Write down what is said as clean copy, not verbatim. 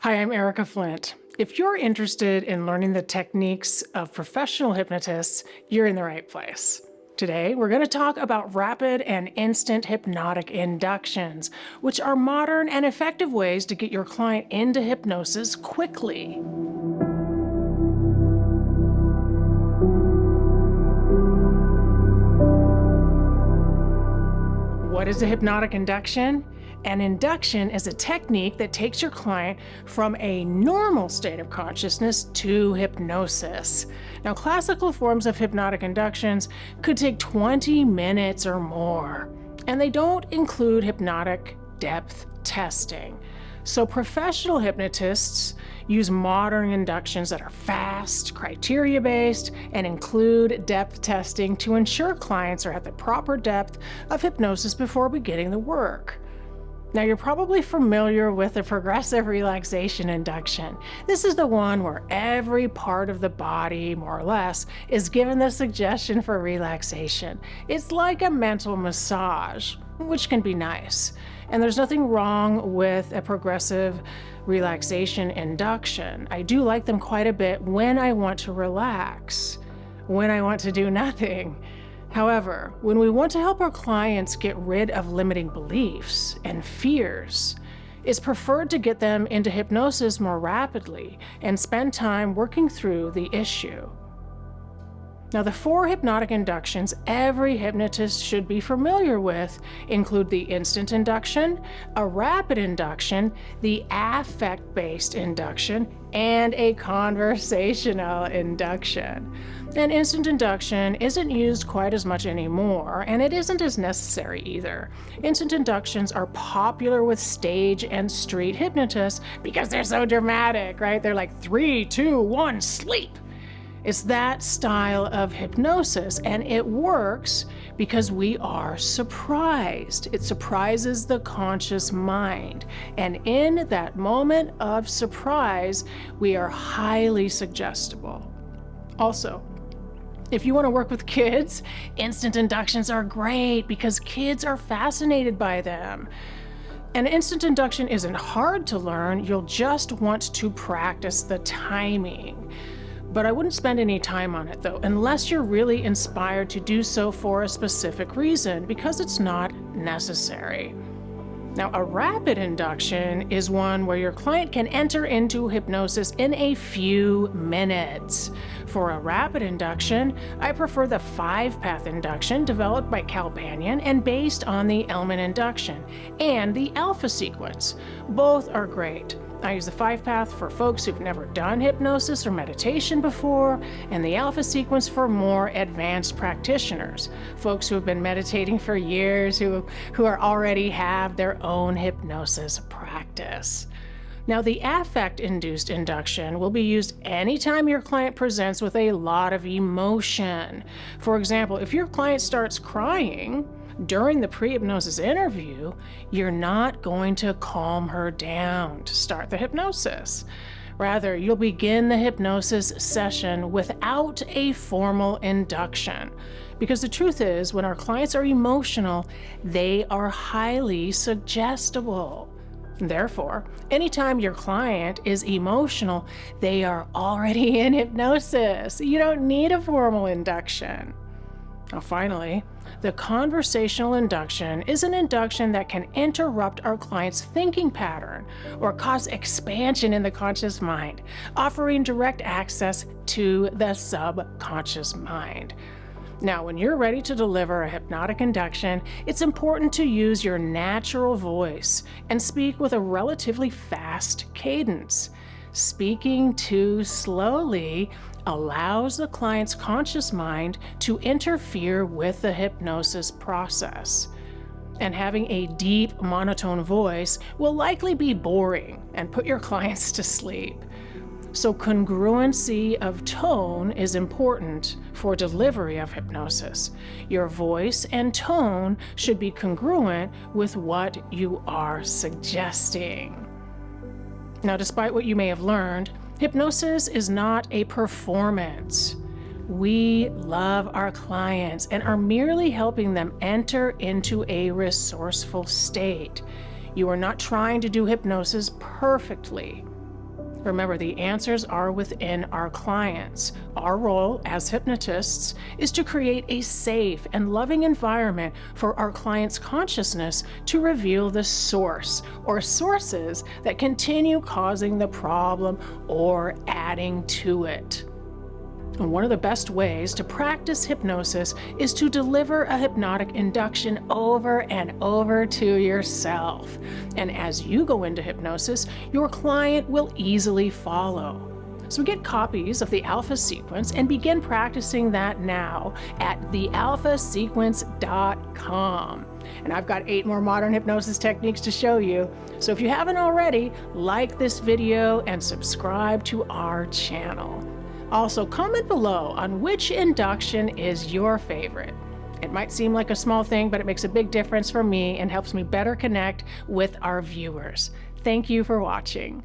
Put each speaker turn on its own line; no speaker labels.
Hi, I'm Erika Flint. If you're interested in learning the techniques of professional hypnotists, you're in the right place. Today, we're going to talk about rapid and instant hypnotic inductions, which are modern and effective ways to get your client into hypnosis quickly. What is a hypnotic induction? An induction is a technique that takes your client from a normal state of consciousness to hypnosis. Now, classical forms of hypnotic inductions could take 20 minutes or more, and they don't include hypnotic depth testing. So professional hypnotists use modern inductions that are fast, criteria-based, and include depth testing to ensure clients are at the proper depth of hypnosis before beginning the work. Now, you're probably familiar with the progressive relaxation induction. This is the one where every part of the body, more or less, is given the suggestion for relaxation. It's like a mental massage, which can be nice. And there's nothing wrong with a progressive relaxation induction. I do like them quite a bit when I want to relax, when I want to do nothing. However, when we want to help our clients get rid of limiting beliefs and fears, it's preferred to get them into hypnosis more rapidly and spend time working through the issue. Now, the 4 hypnotic inductions every hypnotist should be familiar with include the instant induction, a rapid induction, the affect-based induction, and a conversational induction. An instant induction isn't used quite as much anymore, and it isn't as necessary either. Instant inductions are popular with stage and street hypnotists because they're so dramatic, right? They're like 3, 2, 1, sleep. It's that style of hypnosis, and it works because we are surprised. It surprises the conscious mind. And in that moment of surprise, we are highly suggestible. Also, if you want to work with kids, instant inductions are great because kids are fascinated by them. An instant induction isn't hard to learn, you'll just want to practice the timing. But I wouldn't spend any time on it though, unless you're really inspired to do so for a specific reason, because it's not necessary. Now, a rapid induction is one where your client can enter into hypnosis in a few minutes. For a rapid induction, I prefer the 5-path induction developed by Cal Banyan and based on the Elman induction, and the alpha sequence. Both are great. I use the 5-path for folks who've never done hypnosis or meditation before, and the alpha sequence for more advanced practitioners, folks who have been meditating for years, who already have their own hypnosis practice. Now, the affect-induced induction will be used anytime your client presents with a lot of emotion. For example, if your client starts crying during the pre-hypnosis interview, you're not going to calm her down to start the hypnosis. Rather, you'll begin the hypnosis session without a formal induction. Because the truth is, when our clients are emotional, they are highly suggestible. Therefore, anytime your client is emotional, they are already in hypnosis. You don't need a formal induction. Now, finally, the conversational induction is an induction that can interrupt our client's thinking pattern or cause expansion in the conscious mind, offering direct access to the subconscious mind. Now, when you're ready to deliver a hypnotic induction, it's important to use your natural voice and speak with a relatively fast cadence. Speaking too slowly allows the client's conscious mind to interfere with the hypnosis process. And having a deep, monotone voice will likely be boring and put your clients to sleep. So congruency of tone is important for delivery of hypnosis. Your voice and tone should be congruent with what you are suggesting. Now, despite what you may have learned, hypnosis is not a performance. We love our clients and are merely helping them enter into a resourceful state. You are not trying to do hypnosis perfectly. Remember, the answers are within our clients. Our role as hypnotists is to create a safe and loving environment for our clients' consciousness to reveal the source or sources that continue causing the problem or adding to it. And one of the best ways to practice hypnosis is to deliver a hypnotic induction over and over to yourself. And as you go into hypnosis, your client will easily follow. So get copies of the Alpha Sequence and begin practicing that now at thealphasequence.com. And I've got 8 more modern hypnosis techniques to show you. So if you haven't already, like this video and subscribe to our channel. Also, comment below on which induction is your favorite. It might seem like a small thing, but it makes a big difference for me and helps me better connect with our viewers. Thank you for watching.